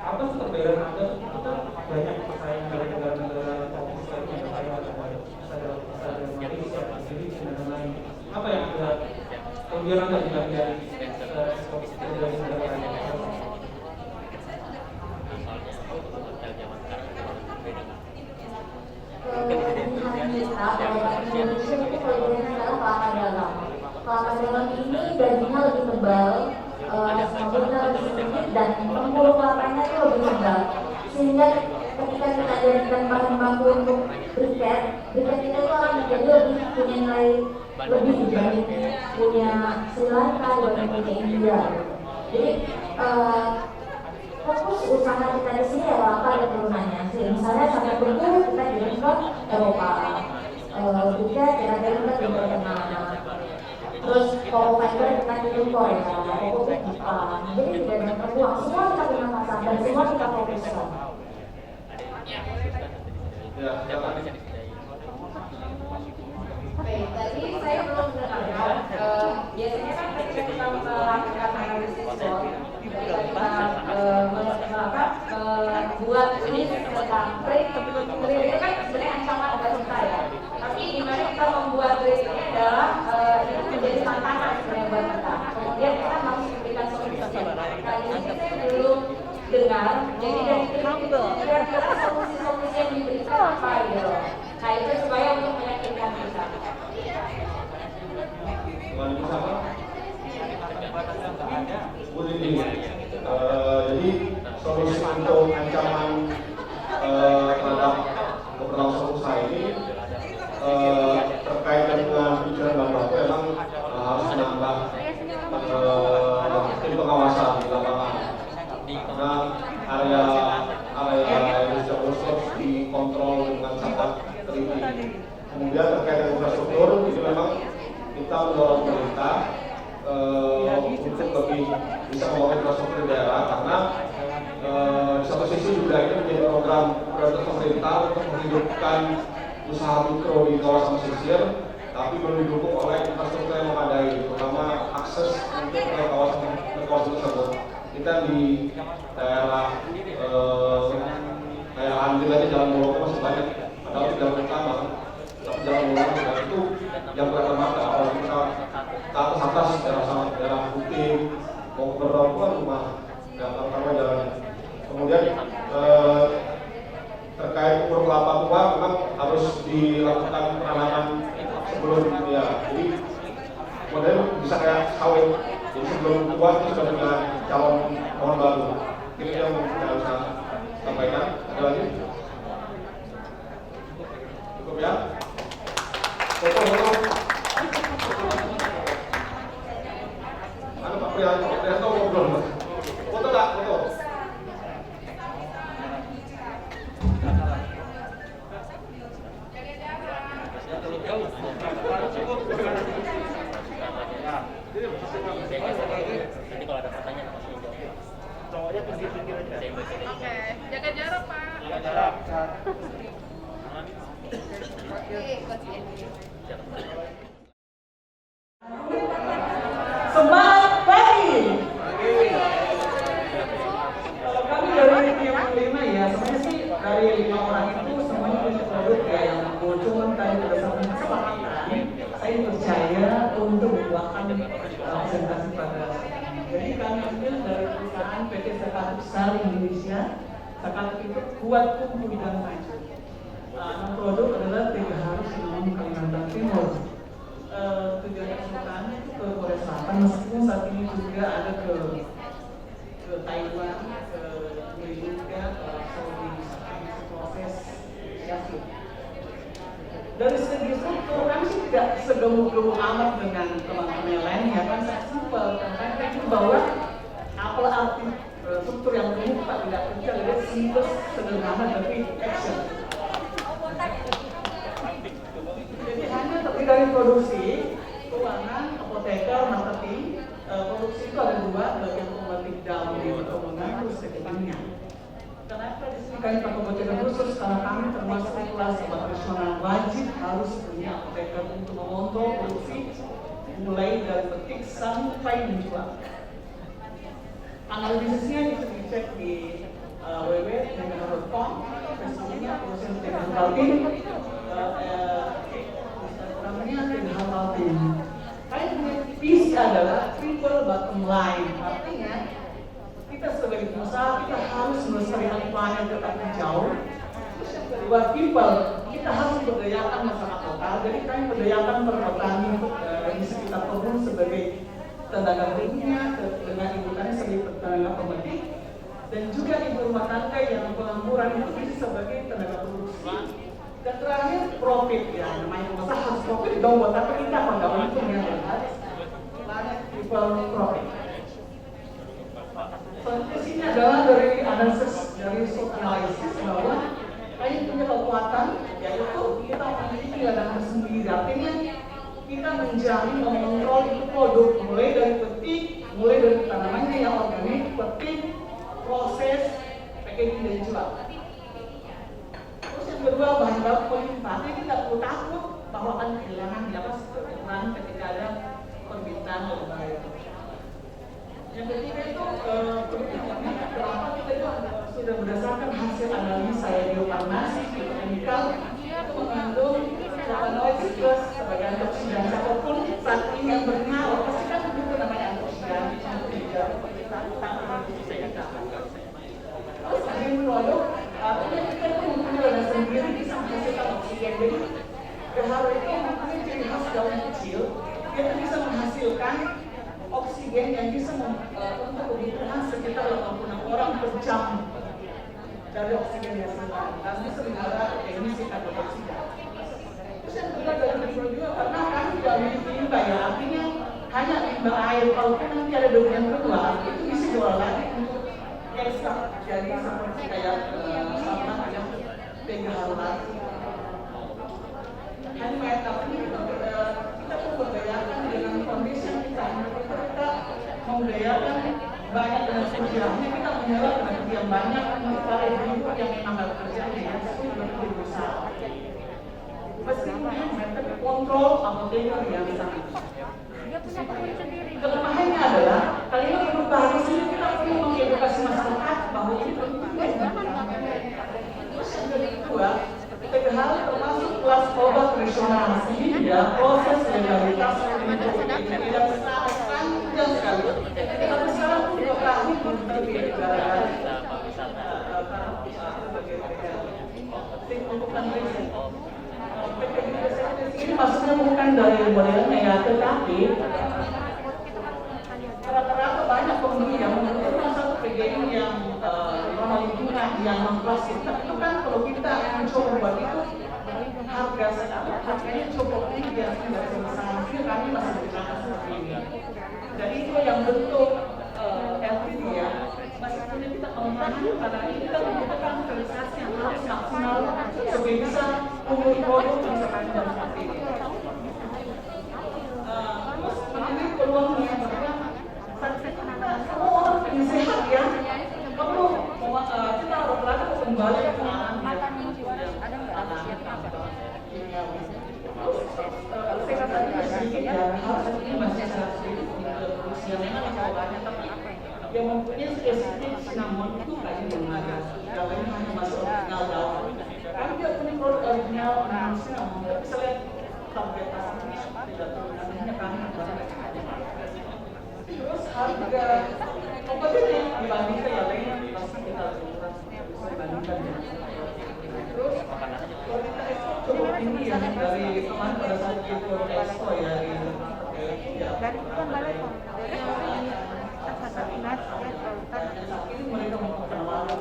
apa sih perbedaan Anda? Kita banyak pesaing dari negara-negara tropis lainnya, ada Malaysia, Filipina dan lain. Apa yang ada kemudian Anda bilang dari ekspor dari negara lain? Kelebihan kita kalau Indonesia itu kelebihannya adalah kelapa dalam. Kelapa dalam ini dagingnya lebih tebal, sambelnya lebih sedikit, dan tempur kelapanya itu lebih tebal. Sehingga ketika kita jadikan bahan baku untuk briket itu akan menjadi lebih punya nilai lebih dibanding punya Sri Lanka, dibanding punya India. Jadi fokus usaha kita di sini adalah apa dan turunannya. Misalnya sampai berkurang kita kirim ke Eropa, juga kita kirim ke Timur Tengah. Terus pupuk fiber kita kirim Korea, pupuk Jepang. Jadi tidak ada peluang. Semua kita punya pasar dan semua kita fokuskan. Ya, Baik, tadi saya belum mendengarkan. Biasanya kan ketika kita melakukan analisis SWOT, ketika kita buat list tentang trik itu kan sebenarnya ancaman agak susah ya. Tapi gimana kita membuat list ini adalah itu menjadi tantangan sebenarnya buat kita. Kemudian kita harus memberikan solusi. Kali ini saya belum dengar. Jadi dari trik itu kira-kira solusi-solusi yang Jadi solusi untuk ancaman terhadap keberlangsungan usaha ini terkait dengan pencurian bahan baku memang harus menambah tim pengawasan di lapangan karena area industri harus dikontrol dengan sangat teliti. Kemudian terkait dengan infrastruktur itu memang kita mendorong pemerintah untuk lebih bisa membangun infrastruktur di daerah karena di satu sisi juga ini menjadi program prioritas pemerintah untuk menghidupkan usaha mikro di kawasan pesisir, tapi belum didukung oleh infrastruktur yang memadai, terutama akses untuk ke kawasan tersebut. Kita di daerah kayak Andir aja jalan Bolongan masih banyak, padahal tidak utama, tapi jalan Bolongan juga itu yang bermata. Kalau kita ke atas daerah Putih, mau ke Berapa rumah, nggak tahu jalannya. Kemudian terkait umur kelapa tua memang harus dilakukan penanganan sebelum ya. Jadi model bisa kayak sawit. Jadi sebelum tua itu sudah punya calon pohon baru. Ini yang kita bisa sampaikan. Ada lagi? Cukup ya? Foto. Ada Pak Priyanto ngobrol. Foto tak? Foto. Nanti kalau ada pertanyaan langsung jawab. Cowoknya pinggir-pinggir aja. Oke, jaga jarak Pak. Jaga jarak. Semangat pagi. Kalau kami dari tim 5 ya, sebenarnya sih dari 5 orang itu semuanya punya produk ya yang cuma tadi berdasarkan kesepakatan. Saya percaya untuk membuatkan presentasi pada. Jadi kami ambil dari perusahaan PT Sakatuk Sari Indonesia. Sakatuk itu kuat tumbuh dan maju. Nama produk adalah Tiga Harus Sinonam Kalimantan Timur. Tujuan eksporannya itu ke Korea Selatan, meskipun saat ini juga ada ke Taiwan, ke Malaysia, ke Saudi, proses Yakin. Dari segi struktur kami sih tidak segemu-gemu amat dengan teman-teman yang lain ya kan simpel karena kita itu bahwa apa arti struktur yang gemuk tak tidak kerja adalah simple, sederhana tapi action. Jadi hanya terdiri dari produksi, keuangan, apoteker, marketing. Produksi itu ada dua, bagian pembatik daun di perkebunan terus sekelilingnya. Kenapa di sini kami pakai apoteker khusus? Karena kami termasuk kelas operasional wajib harus punya apoteker untuk mengontrol produksi mulai dari petik sampai menjual. Analisisnya bisa dicek di www.negara.com, Facebooknya Produsen Technical Team, namanya Technical Team. Kami punya visi adalah triple bottom line, artinya kita sebagai pengusaha kita harus melestarikan planet tetap hijau. Terus yang kedua people, kita harus berdayakan masyarakat lokal. Jadi kami berdayakan pertani di sekitar kebun sebagai tenaga kerja, dengan ibu tani sebagai tenaga pemetik, dan juga ibu rumah tangga yang pengangguran itu bisa sebagai tenaga produksi. Dan terakhir profit ya, namanya pengusaha harus profit dong, buat apa kita penggawain itu yang harus banyak people profit. Di sini adalah dari analisis dari SWOT analisis bahwa kami punya kekuatan yaitu kita memiliki ladang sendiri, artinya kita menjamin mengontrol itu produk mulai dari petik, mulai dari tanamannya yang organik, petik, proses, packaging dan jual. Terus yang kedua bahan baku pelimpahan, kita tidak perlu takut bahwa akan kehilangan di atas kekurangan ketika ada permintaan lebih baik. Yang ketiga itu kenapa kita itu sudah berdasarkan hasil analisa ya biofarmasi, biokemikal itu mengandung flavonoid, sitrus sebagai antioksidan. Apapun saat ini yang bernyawa pasti kan itu namanya antioksidan. Terus ada produk, artinya kita itu mempunyai ladang sendiri bisa menghasilkan oksigen. Jadi BHW itu mempunyai ciri khas daun kecil, dia bisa menghasilkan oksigen yang bisa untuk kebutuhan per jam dari oksigen yang dihasilkan, dan ini sebenarnya emisi karbon dioksida. Terus yang kedua dari debu juga karena kami tidak memiliki limbah ya, artinya hanya limbah air. Kalaupun nanti ada debu yang keluar, itu bisa jual lagi untuk ekstrak, jadi seperti kayak sampah yang PGH lagi. Hanya mengatakan ini kita pun berdayakan dengan kondisi yang kita memberdayakan banyak dengan sejarahnya, kita menyewa dengan yang banyak para ibu yang memang nggak bekerja ya, tapi lebih besar. Meskipun methode kontrol apoteker yang sangat. Kelemahannya adalah kalian berubah harus ini kita perlu mengedukasi masyarakat bahwa ini penting. Terus yang kedua, PGH termasuk kelas obat tradisional sehingga proses legalitas untuk tidak panjang sekali. Tapi sekarang pun 2 tahun belum terbit gara-gara ini maksudnya bukan dari modelnya ya, tetapi rata-rata banyak pengemudi yang membutuhkan satu PGI yang ramah lingkungan, yang non-plastik. Tapi itu kan kalau kita mencoba buat itu harganya cukup tinggi ya, tidak sebesar kami masih berjalan seperti ini. Jadi itu yang bentuk LPD ya, meskipun kita mengenai karena ini kita membutuhkan realisasi yang harus maksimal supaya bisa mengukur produk yang sepanjang seperti ini. Terus mengenai peluangnya, semua orang pengen sehat ya, perlu kita rata-rata kembali ke saya katakan sedikit ya, harus ini masih sangat sedikit yang memang banyak, tapi yang mempunyai spesifik sinamon itu kayak gimana? Katanya hanya masuk original daun. Kami tidak punya produk original sinamon, tapi saya lihat target pasarnya tidak terlalu kami banyak. Terus harga kompetitif dibandingkan yang lain pasti kita bandingkan. Terus kualitas ekspor cukup tinggi ya dari kemarin pada saat itu ekspor ya dari bukan balik ini mereka menawarkan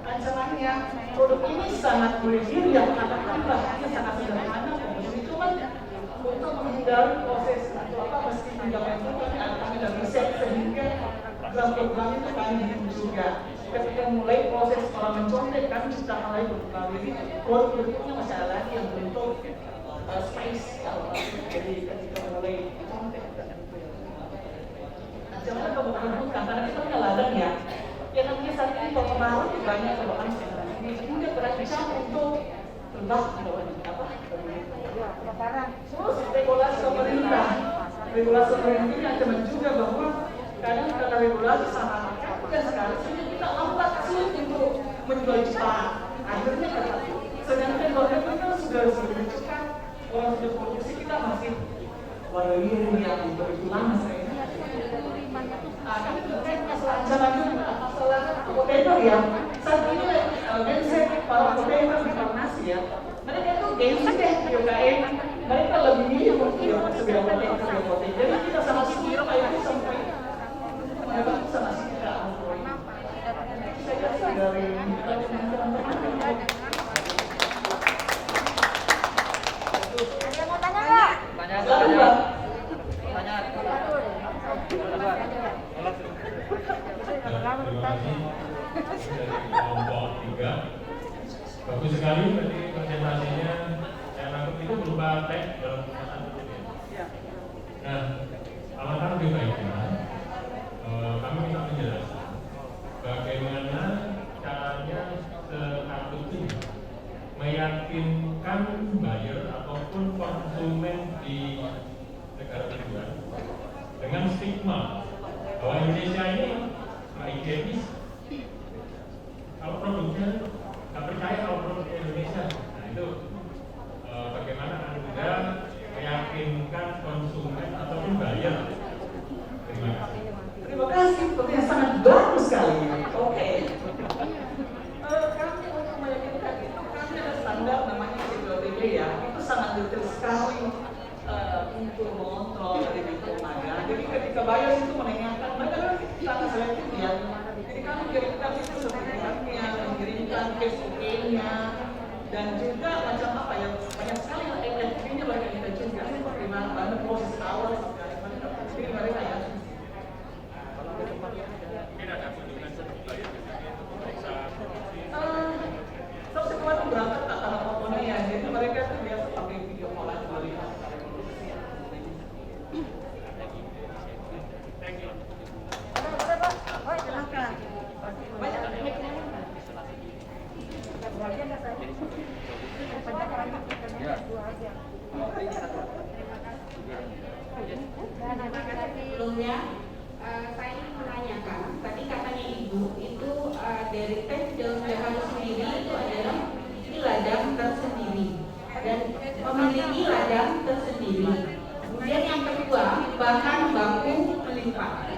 ancamannya produk ini sangat berbeda yang katakan bahannya sangat sederhana komposisi cuma untuk menghindari proses atau apa mesti tidak menentukan kami dan riset sehingga gram per gram itu kami juga ketika mulai proses setelah mencontek kami ciptakan lagi beberapa produk berikutnya masih ada lagi yang bentuk space jadi ketika mulai contek jangan kamu karena itu kan ladang ya yang namanya saat ini kalau kemarin banyak keluhan ini juga berancam untuk terbang apa terus regulasi pemerintah ini ancaman juga bahwa kadang karena regulasi sangat dan sekali sehingga kita lambat sulit untuk menjual cepat akhirnya sedangkan kalau kita sudah cepat orang sudah produksi kita masih walau ini yang begitu lama saya kami terkait masalah ancaman juga masalah apoteker ya saat ini mindset para apoteker di farmasi ya mereka itu gengsi deh UKM mereka lebih milih untuk sebagai apoteker jadi kita sama sekira itu sampai memang sama sekira saya rasa dari teman-teman ada yang mau tanya nggak? Tanya. Kelompok 3 bagus sekali tadi presentasinya saya nangkep itu berupa teks dalam kemasan nah alangkah lebih baiknya kami minta penjelasan bagaimana caranya sepatutnya meyakinkan buyer ataupun konsumen di negara tujuan dengan stigma bahwa Indonesia ini higienis kalau produknya nggak percaya kalau produk Indonesia nah itu bagaimana Anda meyakinkan konsumen ataupun buyer. Terima kasih. Terima kasih, pertanyaan sangat bagus sekali. Oke. Kami untuk meyakinkan itu kami ada standar namanya CPOTB ya. Itu sangat detail sekali untuk mengontrol dari pintu magang. Jadi ketika buyer itu menanyakan, mereka kan sangat selektif ya. Jadi kami kirimkan itu sertifikatnya, mengirimkan SOP-nya, dan juga macam apa ya, banyak sekali FTP-nya mereka kita juga bagaimana proses awal sampai mereka sendiri mereka ya. Setelah berangkat tak ada fotonya ya, jadi mereka itu biasa pakai video call aja melihat. Sebelumnya saya ingin menanyakan, tadi katanya Ibu itu dari tes daun jahat sendiri itu adalah ini ladang tersendiri dan memiliki ladang tersendiri. Kemudian yang kedua, bahan baku melimpah.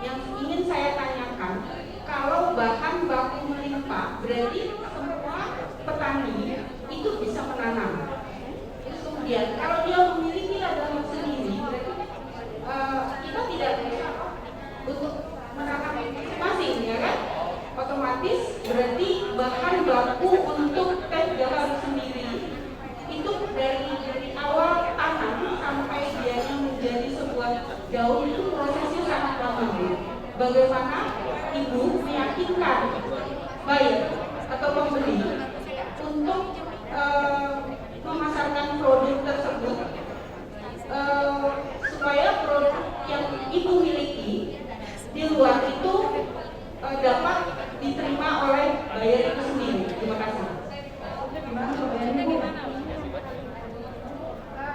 Yang ingin saya tanyakan, kalau bahan baku melimpah berarti semua petani itu bisa menanam. Terus kemudian kalau dia memiliki ladang sendiri, kita tidak bisa untuk menanam masing-masing, ya kan? Otomatis berarti bahan baku untuk teh jahat sendiri itu dari awal tanam sampai dia menjadi sebuah daun itu prosesnya sangat lama. Bagaimana Ibu meyakinkan buyer atau pembeli untuk memasarkan produk tersebut supaya produk yang Ibu miliki di luar itu dapat diterima oleh buyer itu sendiri. Terima kasih.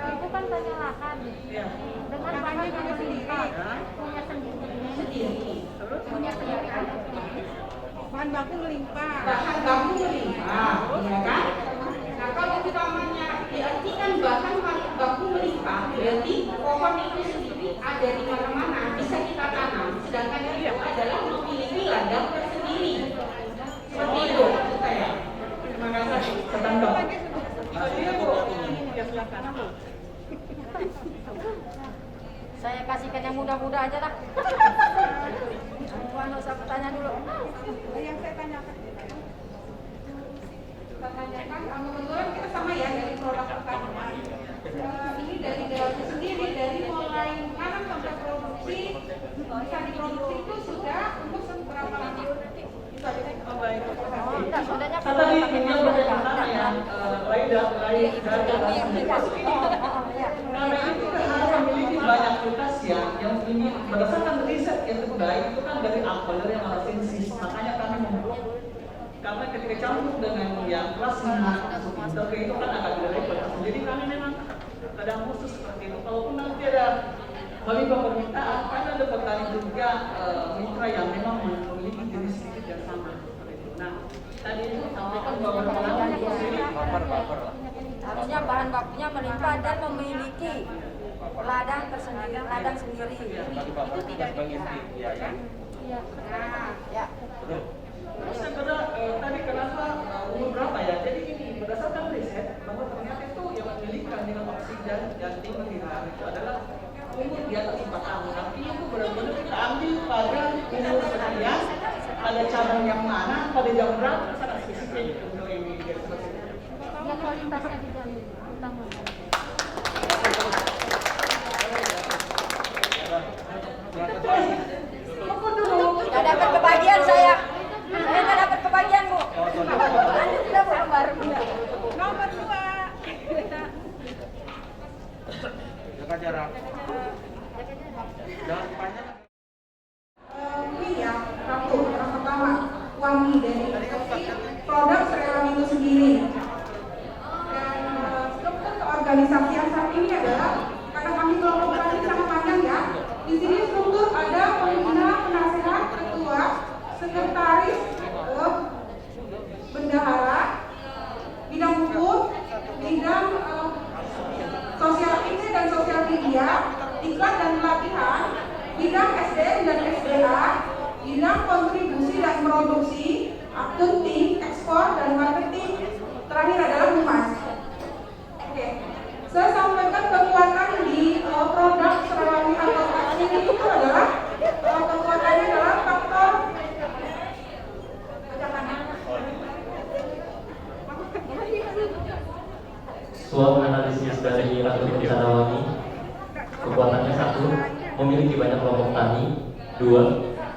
Ibu kan punya lahan dengan bahan yang melimpah, punya sendiri, terus punya sendiri. Bahan baku melimpah. Bahan baku melimpah, ya kan? Nah kalau utamanya diartikan bahan baku melimpah, berarti pohon itu sendiri ada di mana-mana, bisa kita tanam. Sedangkan itu adalah memiliki ladang tersendiri. Seperti itu, saya. Terima kasih. Tertangkap. Saya kasihkan yang mudah-mudah aja lah. Nggak usah bertanya dulu. Yang saya tanyakan. Tanyakan, kebetulan kita sama ya dari produk pertanian. Ini dari daun sendiri, dari mulai tanam sampai produksi, bisa diproduksi itu sudah untuk berapa lama? Tadi ini bagaimana ya, karena itu kan harus memiliki banyak tugas ya, yang ini berdasarkan riset yang terbaik itu kan dari Apple yang alasinsis, makanya kami membuat karena ketika campur dengan yang kelas 5 pinter itu kan agak tidak repot. Jadi kami memang kadang khusus seperti itu. Kalaupun nanti ada melimpah permintaan, kan ada petani juga mitra yang memang memiliki jenis sedikit yang sama. Nah, tadi itu sampaikan bahwa penanganan sendiri harusnya bahan bakunya melimpah dan memiliki ladang tersendiri, ladang sendiri. Itu tidak bisa. Iya. Nah, ya. Terus yang kedua, tadi kenapa umur berapa ya? Jadi ini berdasarkan riset bahwa ternyata itu yang memiliki kandungan oksigen yang tinggi di hari itu adalah umur di atas 4 tahun. Artinya itu benar-benar kita ambil pada umur sekian, pada cabang yang mana, pada jam berapa, sangat spesifik untuk ini. Yang kualitasnya dijamin utama. Nggak dapat kebagian saya. Saya nggak dapat kebagian, Bu. Anda tidak mau bareng. Nomor 2. Jaga jarak. Jangan panjang. Ini ya, satu yang pertama wangi dari produk sekarang itu sendiri. Dan struktur keorganisasian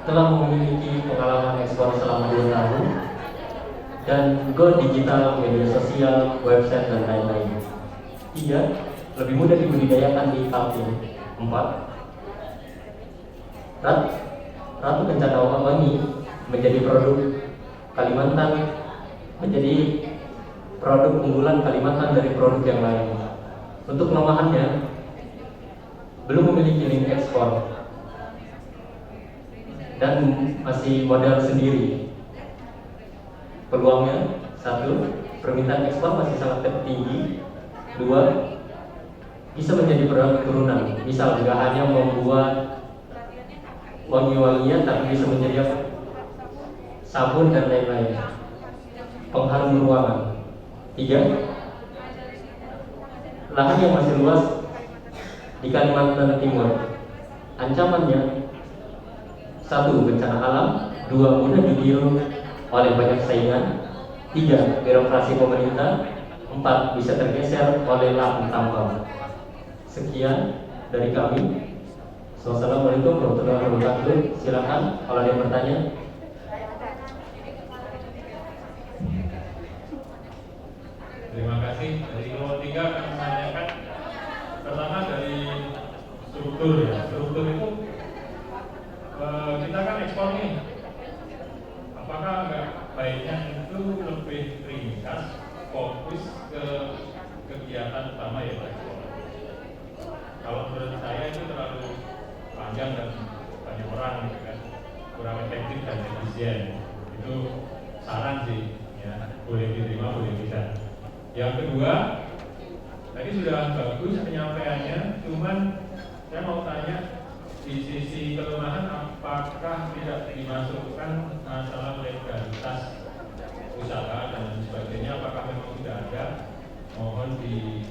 telah memiliki pengalaman ekspor selama 2 tahun dan go digital, media sosial, website, dan lain-lain. 3. Lebih mudah dibudidayakan di Kaltim. 4. Ratu Kencana Wangi menjadi produk Kalimantan, menjadi produk unggulan Kalimantan dari produk yang lain. Untuk kelemahannya, belum memiliki link ekspor dan masih modal sendiri. Peluangnya: 1. Permintaan ekspor masih sangat tinggi. 2. Bisa menjadi produk turunan. Misal tidak hanya membuat wangi-wangian, tapi bisa menjadi sabun dan lain-lain, pengharum ruangan. 3. Lahan yang masih luas di Kalimantan Timur. Ancamannya: 1. Bencana alam. 2. Mudah ditiru oleh banyak saingan. 3. Birokrasi pemerintah. 4. Bisa tergeser oleh lahan tambang. Sekian dari kami. Wassalamualaikum warahmatullahi wabarakatuh. Silakan kalau ada yang bertanya. Terima kasih. Dari nomor 3 akan menanyakan pertama dari struktur ya. Struktur itu kita kan ekspor nih. Apakah enggak baiknya itu lebih ringkas, fokus ke kegiatan utama ya ekspor? Kalau menurut saya itu terlalu panjang dan banyak orang gitu kan, kurang efektif dan efisien. Itu saran sih, ya boleh diterima boleh tidak. Yang kedua, tadi sudah bagus penyampaiannya, cuman saya mau tanya di sisi kelemahan apakah tidak dimasukkan masalah legalitas usaha dan sebagainya, apakah memang sudah ada, mohon di